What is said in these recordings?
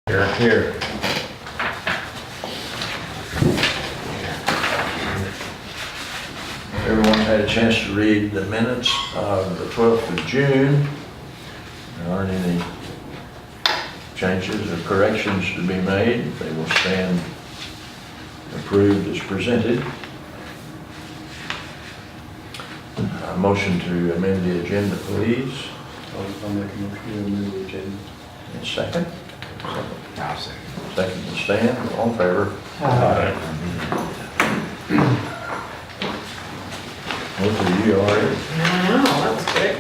Here. Everyone had a chance to read the minutes of the 12th of June. There aren't any changes or corrections to be made. They will stand approved as presented. A motion to amend the agenda, please. I'll make a motion to amend the agenda. And second? I'll second. Second to stand, all in favor? Most of you already, No, that was quick.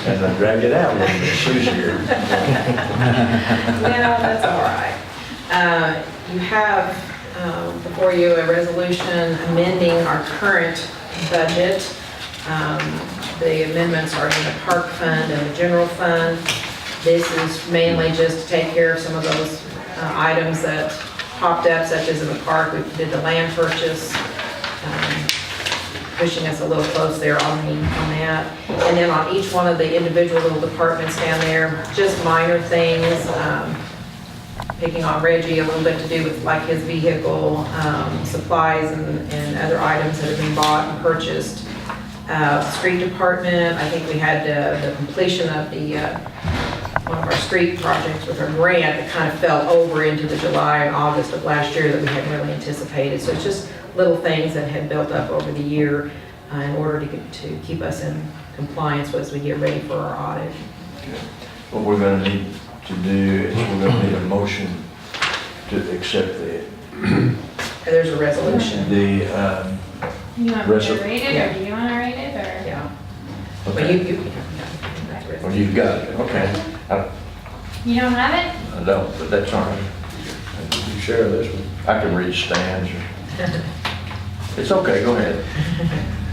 and I dragged it out when Sue's here. No, that's all right. You have before you a resolution amending our current budget. The amendments are in the park fund and the general fund. This is mainly just to take care of some of those items that popped up, such as in the park. We did the land purchase, pushing us a little close there on that. And then on each one of the individual little departments down there, just minor things, picking on Reggie, a little bit to do with like his vehicle, supplies and other items that have been bought and purchased. Street department, I think we had the completion of the one of our street projects with our grant that kind of fell over into the July and August of last year that we hadn't really anticipated. So it's just little things that had built up over the year in order to keep us in compliance as we get ready for our audit. What we're gonna need to do is we're gonna need a motion to accept There's a resolution. the, You want me to Resol- read it, Yeah. or do you want to read it, or? Yeah. But okay. you Well, you've got it, okay. You don't have it? I don't, but that's all right. You share this one. I can read Stan's. It's okay, go ahead.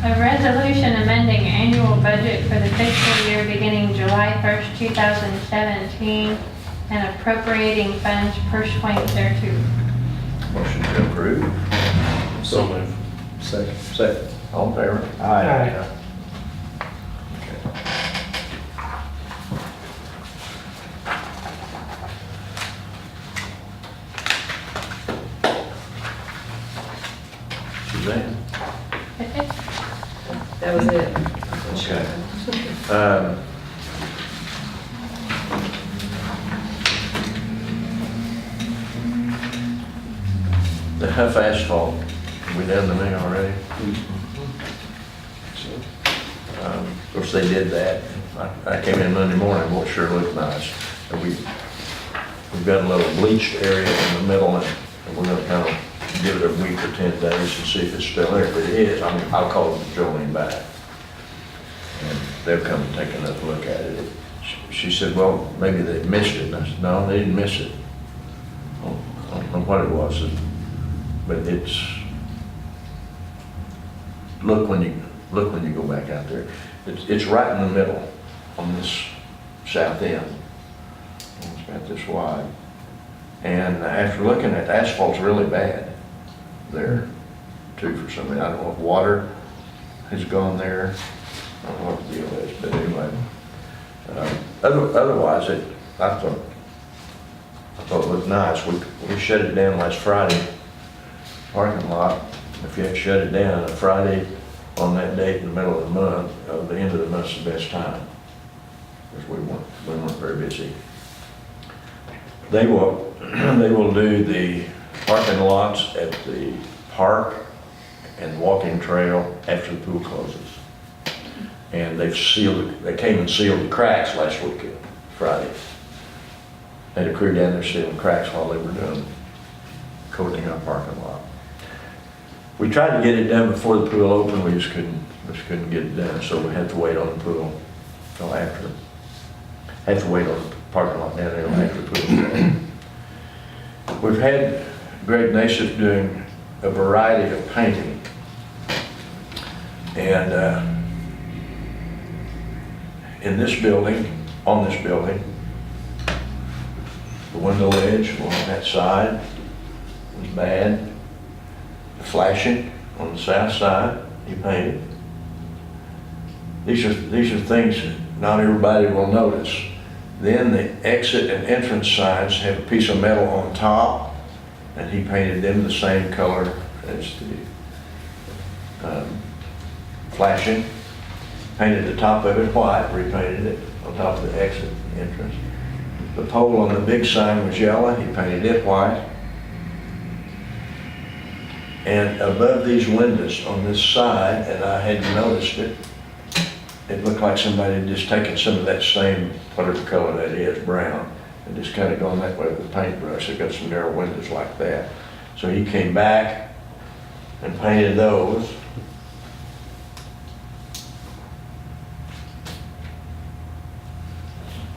A resolution amending annual budget for the fiscal year beginning July 1st, 2017, and appropriating funds pursuant thereto. Motion to approve. So moved. Second. Second. All in favor? Aye. Suzanne? That's it? That was it. Okay. The Huff asphalt, we done the thing already? Of course, they did that. I came in Monday morning, boy, it sure looked nice. And we've got a little bleached area in the middle, and we're gonna kind of give it a week or 10 days and see if it's still there. If it is, I'll call Jolene back. And they'll come and take another look at it. She said, well, maybe they missed it. And I said, no, they didn't miss it. I don't know what it was, but it's, look when you go back out there. It's right in the middle on this south end. It's about this wide. And after looking at it, asphalt's really bad there too for some reason. I don't know if water has gone there. I don't know what the deal is, but anyway. Otherwise, I thought it looked nice. We shut it down last Friday, parking lot. If you had to shut it down on a Friday on that date in the middle of the month, the end of the month's the best time. Because we weren't very busy. They will do the parking lots at the park and walking trail after the pool closes. And they came and sealed the cracks last weekend, Friday. They had a crew down there sealing cracks while they were doing coating our parking lot. We tried to get it done before the pool opened, we just couldn't get it done, so we had to wait on the pool till after. Had to wait on the parking lot down there after the pool opened. We've had Greg Nassif doing a variety of painting. And in this building, on this building, the window ledge on that side was bad. The flashing on the south side, he painted. These are things that not everybody will notice. Then the exit and entrance signs have a piece of metal on top, and he painted them the same color as the flashing. Painted the top of it white, repainted it on top of the exit and entrance. The pole on the big sign was yellow, he painted it white. And above these windows on this side, and I hadn't noticed it, it looked like somebody had just taken some of that same, whatever color that is, brown, and just kind of gone that way with a paintbrush. They got some narrow windows like that. So he came back and painted those.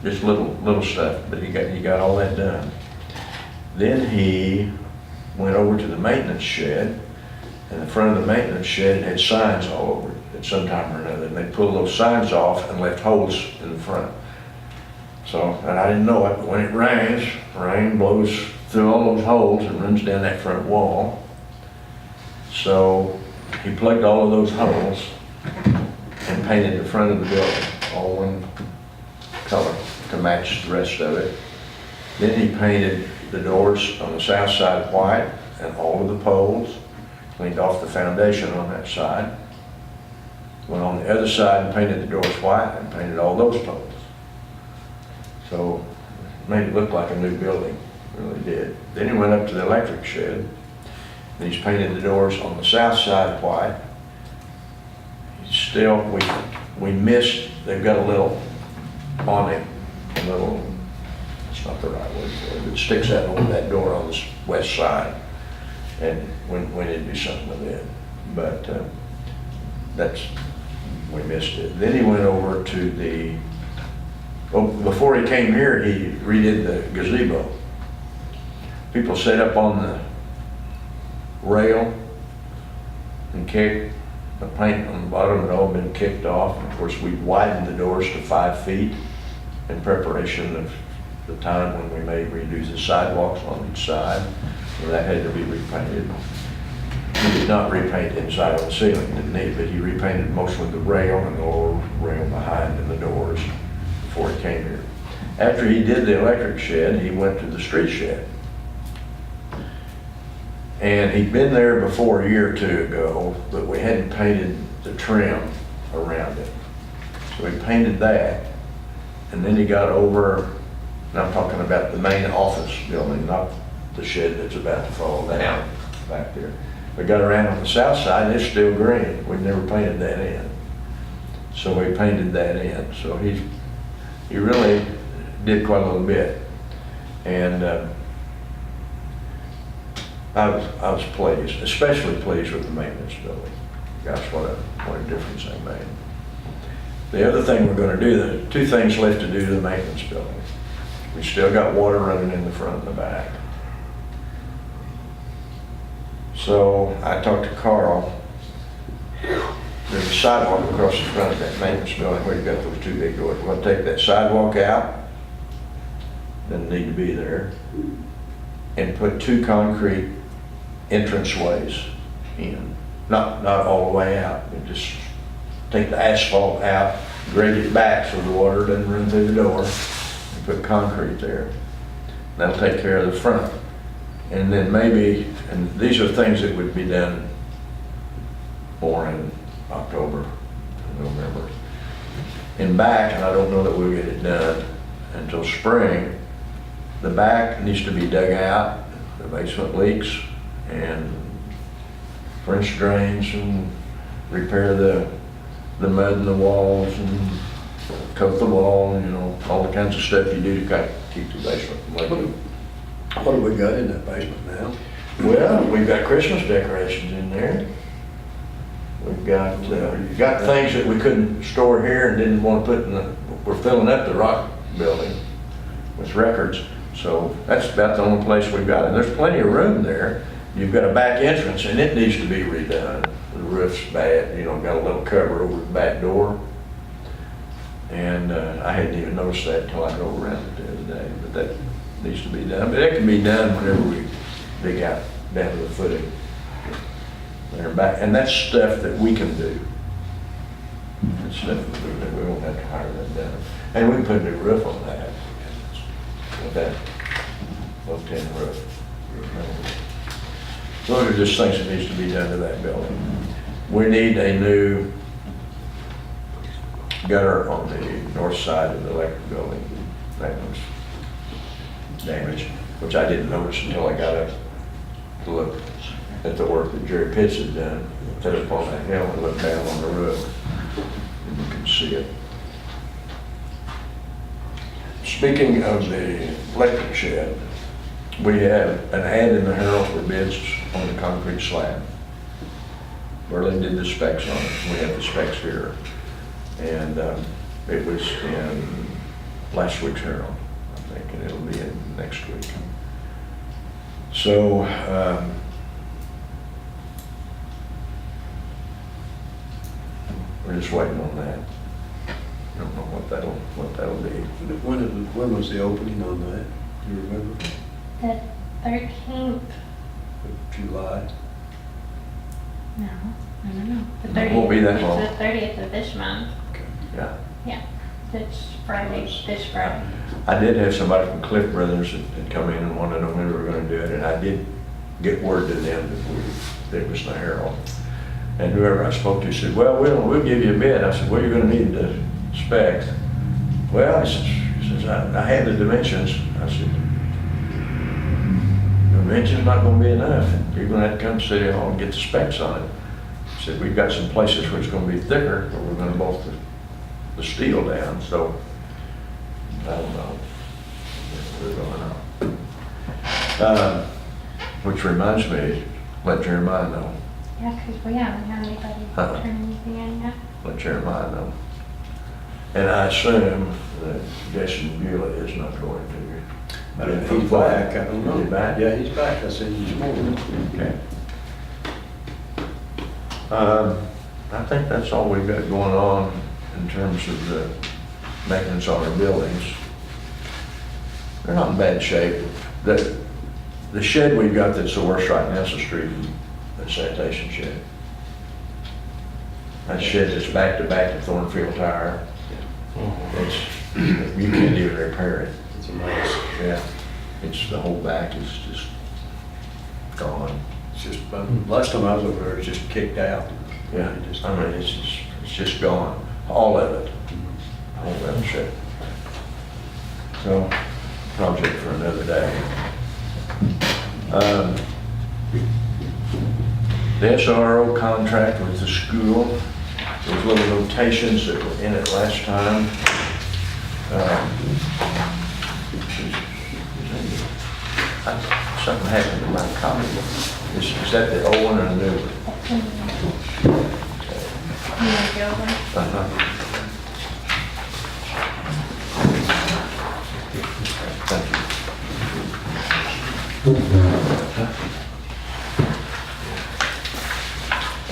Just little stuff, but he got all that done. Then he went over to the maintenance shed, and the front of the maintenance shed had signs all over it at some time or another, and they pulled those signs off and left holes in the front. So, and I didn't know it, but when it rains, rain blows through all those holes and runs down that front wall. So he plugged all of those holes and painted the front of the building, all one color to match the rest of it. Then he painted the doors on the south side white and all of the poles, cleaned off the foundation on that side. Went on the other side and painted the doors white and painted all those poles. So made it look like a new building, really did. Then he went up to the electric shed, and he's painted the doors on the south side white. Still, we missed, they've got a little awning, a little, it's not the right word for it, it sticks out over that door on the west side. And we need to do something with it. But we missed it. Then he went over to before he came here, he redid the gazebo. People sat up on the rail and kicked. The paint on the bottom had all been kicked off. Of course, we widened the doors to 5 feet in preparation of the time when we may redo the sidewalks on each side. So that had to be repainted. He did not repaint inside on the ceiling, didn't he? But he repainted mostly the rail and the lower rail behind and the doors before he came here. After he did the electric shed, he went to the street shed. And he'd been there before a year or two ago, but we hadn't painted the trim around it. So he painted that, and then he got over, and I'm talking about the main office building, not the shed that's about to fall down back there. We got around on the south side, and it's still green. We've never painted that in. So we painted that in. So he really did quite a little bit. And I was pleased, especially pleased with the maintenance building. Gosh, what a difference that made. The other thing we're going to do, there are 2 things left to do to the maintenance building. We still got water running in the front and the back. So I talked to Carl. There's a sidewalk across the front of that maintenance building where you've got those 2 big doors. We're going to take that sidewalk out, doesn't need to be there, and put 2 concrete entranceways in. Not all the way out, but just take the asphalt out, grade it back so the water doesn't run through the door, and put concrete there. That'll take care of the front. And then maybe, and these are things that would be done more in October, November. In back, and I don't know that we'll get it done until spring, the back needs to be dug out, the basement leaks, and French drains, and repair the mud in the walls, and coat the wall, and all the kinds of stuff you do to keep the basement from leaking. What do we got in that basement now? Well, we've got Christmas decorations in there. We've got things that we couldn't store here and didn't want to put we're filling up the rock building with records. So that's about the only place we've got. And there's plenty of room there. You've got a back entrance and it needs to be redone. The roof's bad, got a little cover over the back door. And I hadn't even noticed that until I drove around it the other day. But that needs to be done. But it can be done whenever we dig out down to the footing. There back. And that's stuff that we can do. That's stuff that we won't have to hire that done. And we can put a new roof on that. with that low tin roof. Those are just things that needs to be done to that building. We need a new gutter on the north side of the electric building. That was damaged, which I didn't notice until I got up to look at the work that Jerry Pitts had done. Set up on that hill and look down on the roof, and you can see it. Speaking of the electric shed, we have an ad in the Herald for bids on the concrete slab. Berlin did the specs on it. We have the specs here. And it was in last week's Herald, I think, and it'll be in next week. So, we're just waiting on that. Don't know what that'll be. When was the opening on that? Do you remember? The 13th, July? no. The It 30th. won't be that long. It's the 30th of this month. Okay. Yeah. Yeah, this Friday, this Friday. I did have somebody from Cliff Brothers that come in and wanted to know when we were gonna do it, and I did get word to them that it was the Herald. And whoever I spoke to said, well, we'll give you a bid. I said, well, you're gonna need the specs. Well, he says, I had the dimensions. I said, dimensions not gonna be enough. You're gonna have to come to City Hall and get the specs on it. He said, we've got some places where it's gonna be thicker, but we're gonna bolt the steel down, so I don't know. We're going on. Which reminds me, let Jeremiah know. Yeah, because we haven't had anybody Uh-huh. turn anything in yet. Let Jeremiah know. And I assume that Jason Beulah is not going to. He's back, I don't know. Is he back? Yeah, he's back, I seen him this morning. Okay. I think that's all we've got going on in terms of the maintenance on our buildings. They're not in bad shape. The shed we've got that's the worst right now is the street, the sanitation shed. That shed is back to back to Thornfield Tire. It's, you can't even repair it. It's a mess. Yeah, it's, the whole back is just gone. It's just, last time I was over there, it was just kicked out. Yeah, It just- I mean, it's just gone, all of it, all of that shit. So, project for another day. The SRO contract with the school, those little notations that were in it last time. Something happened to my copy. Is that the old one or the new one? You want to go over? Uh-huh. Thank you.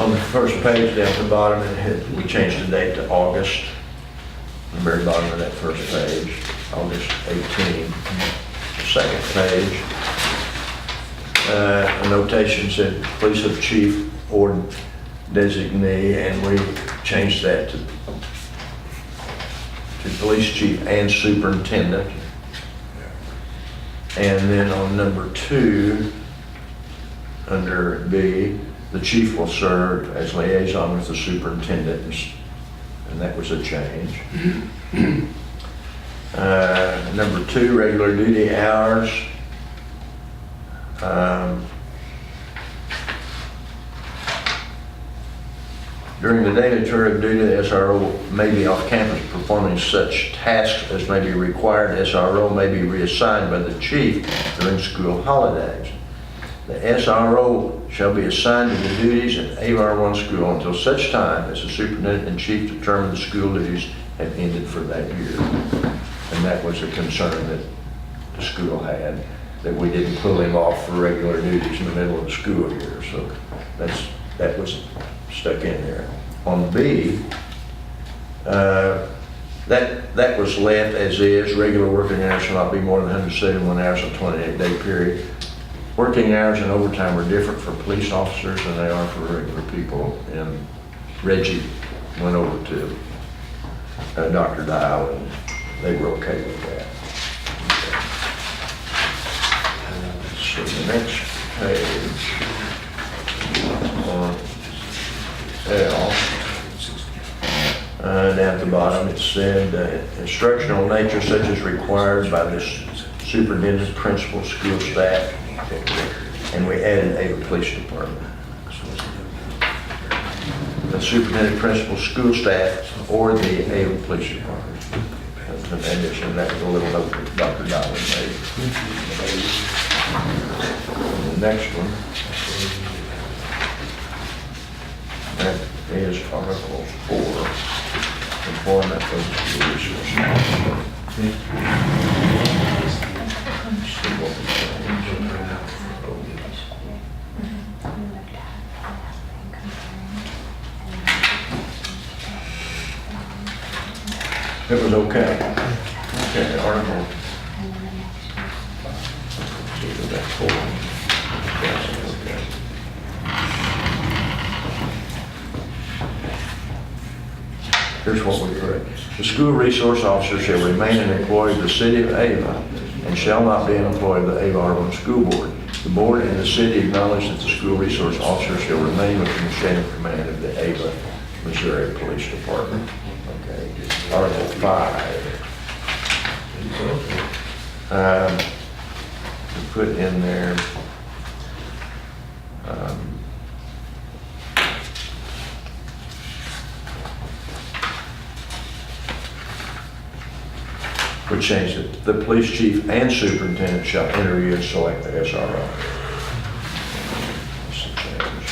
On the first page down at the bottom, we changed the date to August. The very bottom of that first page, August 18. The second page, a notation said police of chief or designee, and we changed that to police chief and superintendent. And then on number 2, under B, the chief will serve as liaison with the superintendent, and that was a change. Number 2, regular duty hours. During the daily tour of duty, the SRO may be off campus performing such tasks as may be required. SRO may be reassigned by the chief during school holidays. The SRO shall be assigned to the duties at AR1 school until such time as the superintendent and chief determine the school duties have ended for that year. And that was a concern that the school had, that we didn't pull him off for regular duties in the middle of the school year. So that was stuck in there. On B, that was left as is. Regular working hours shall not be more than 171 hours in a 28-day period. Working hours and overtime are different for police officers than they are for regular people. And Reggie went over to Dr. Dial, and they were okay with that. see, the next page on L, down at the bottom, it said instructional nature such as required by the superintendent, principal, school staff, and we added Ava Police Department. The superintendent, principal, school staff, or the Ava Police Department. That's an addition, that was a little note that Dr. Dollar made. The next one, that is Article 4, employment of the school resource officer. See what we changed. It was okay. Okay, Article. See, that's 4. Okay. Here's what we put. The school resource officer shall remain an employee of the city of Ava and shall not be an employee of the Ava Arlen School Board. The board and the city acknowledge that the school resource officer shall remain within the chain of command of the Ava, Missouri Police Department. Okay. Article 5. We put in there, we changed it. The police chief and superintendent shall interview and select the SRO. That's the change.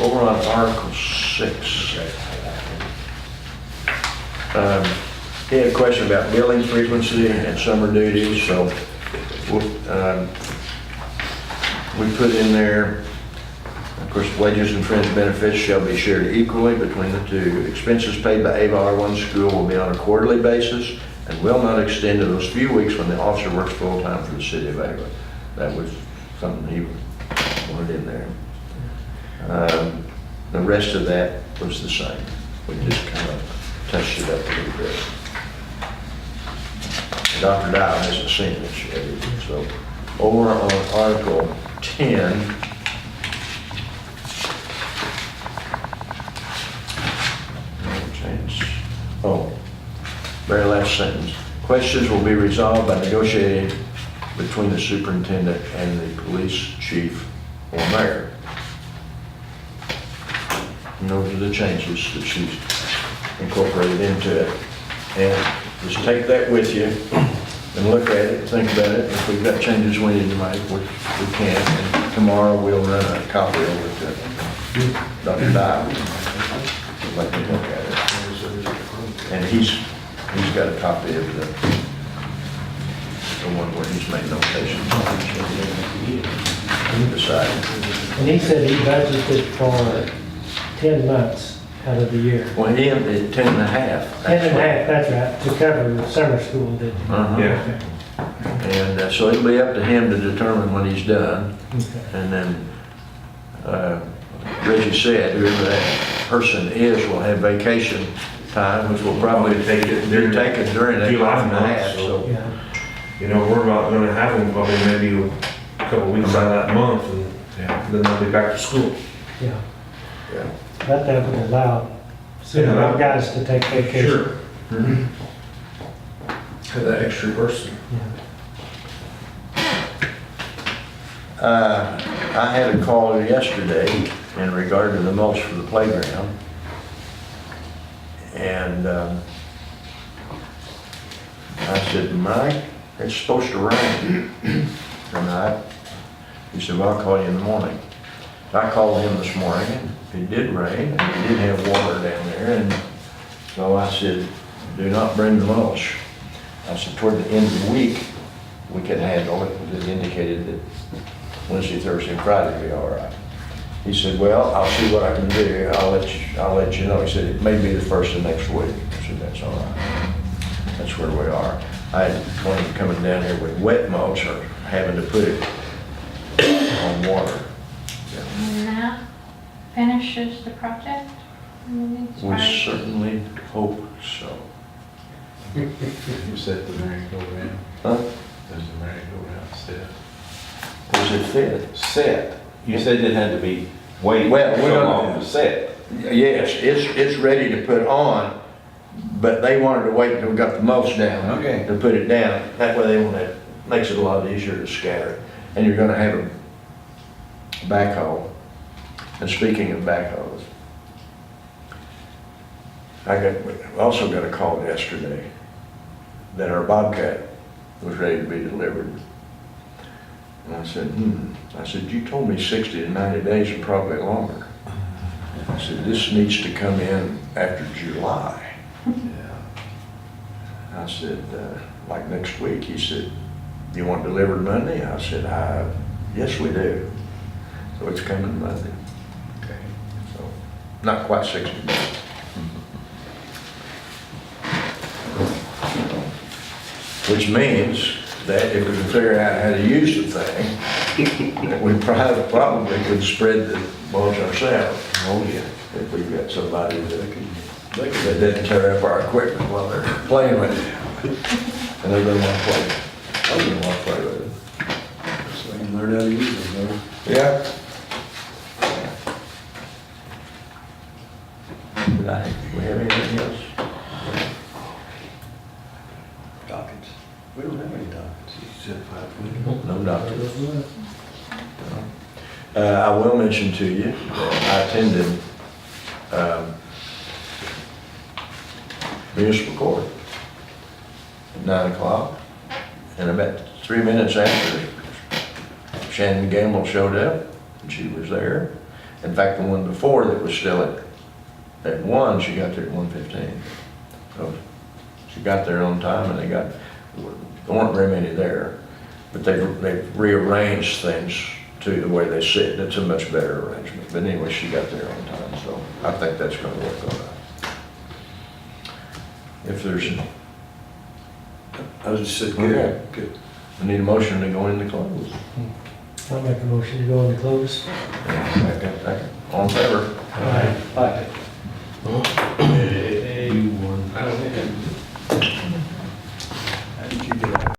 Over on Article 6. He had a question about billing frequency and summer duties, so we put in there, of course, wages and fringe benefits shall be shared equally between the two. Expenses paid by Ava R1 school will be on a quarterly basis and will not extend to those few weeks when the officer works full-time for the city of Ava. That was something he wanted in there. The rest of that was the same. We just kind of touched it up a little bit. Dr. Dial hasn't seen it yet, so over on Article 10, very last sentence. Questions will be resolved by negotiating between the superintendent and the police chief or mayor. And those are the changes that she's incorporated into it. And just take that with you and look at it, think about it. If we've got changes we need to make, we can. And tomorrow we'll run a copy over to Dr. Dial. Let me look at it. And he's got a copy of the one where he's made notations. Decided. And he said he budgeted for 10 months out of the year. Well, he ended 10 and a half. 10 and a half, that's right, to cover summer school, didn't he? Uh-huh. Yeah. And so it'll be up to him to determine when he's done. Okay. And then Reggie said, whoever that person is will have vacation time, which will probably be taken during that July month and a month, half. so- Yeah, You know, we're about gonna have them probably maybe a couple weeks out of that month, and then they'll be back to school. yeah. Yeah. But that would allow some of our guys to take vacation. Mhm. Have that extra person. Yeah. I had a call yesterday in regard to the mulch for the playground. And I said, Mike, it's supposed to rain tonight. He said, well, I'll call you in the morning. I called him this morning, and it did rain, and he did have water down there, and so I said, do not bring the mulch. I said, toward the end of the week, we could handle it, because it indicated that Wednesday, Thursday, and Friday would be all right. He said, well, I'll see what I can do, I'll let you know. He said, it may be the first of next week. I said, that's all right. That's where we are. I had one of them coming down here with wet mulch, or having to put it on water. And that finishes the project? We certainly hope so. You set the rain go in. Huh? Does the merry-go-round set? Does it fit? Set. You said it had to be waiting Well, so we're gonna- long to set. Yes, it's ready to put on, but they wanted to wait until we got the mulch down. Okay. To put it down. That way they want to, makes it a lot easier to scatter. And you're gonna have a backhoe. And speaking of backhoes, also got a call yesterday that our Bobcat was ready to be delivered. And I said, I said, you told me 60 to 90 days and probably longer. I said, this needs to come in after July. I said, like next week. He said, you want it delivered Monday? I said, yes, we do. So it's coming Monday. Okay. So, not quite 60 days. Which means that if we can figure out how to use the thing, that we probably could spread the mulch ourselves. Oh, yeah. If we've got somebody that doesn't tear up our equipment while they're playing with it. And they don't want to play. I don't want to play with it. So you can learn how to use them, though. Yeah. Do we have anything else? Dockets. We don't have any dockets. You said 5 No doctor. I will mention to you that I attended municipal court at 9 o'clock. And about 3 minutes after, Shannon Gamble showed up and she was there. In fact, the one before that was still at 1, she got there at 1:15. So she got there on time and there weren't very many there. But they've rearranged things to the way they sit. It's a much better arrangement. But anyway, she got there on time, so I think that's gonna work all right. If there's, I was just saying, Okay. good. we need a motion to go into close. I'll make a motion to go into close. Second. All in favor? Aye.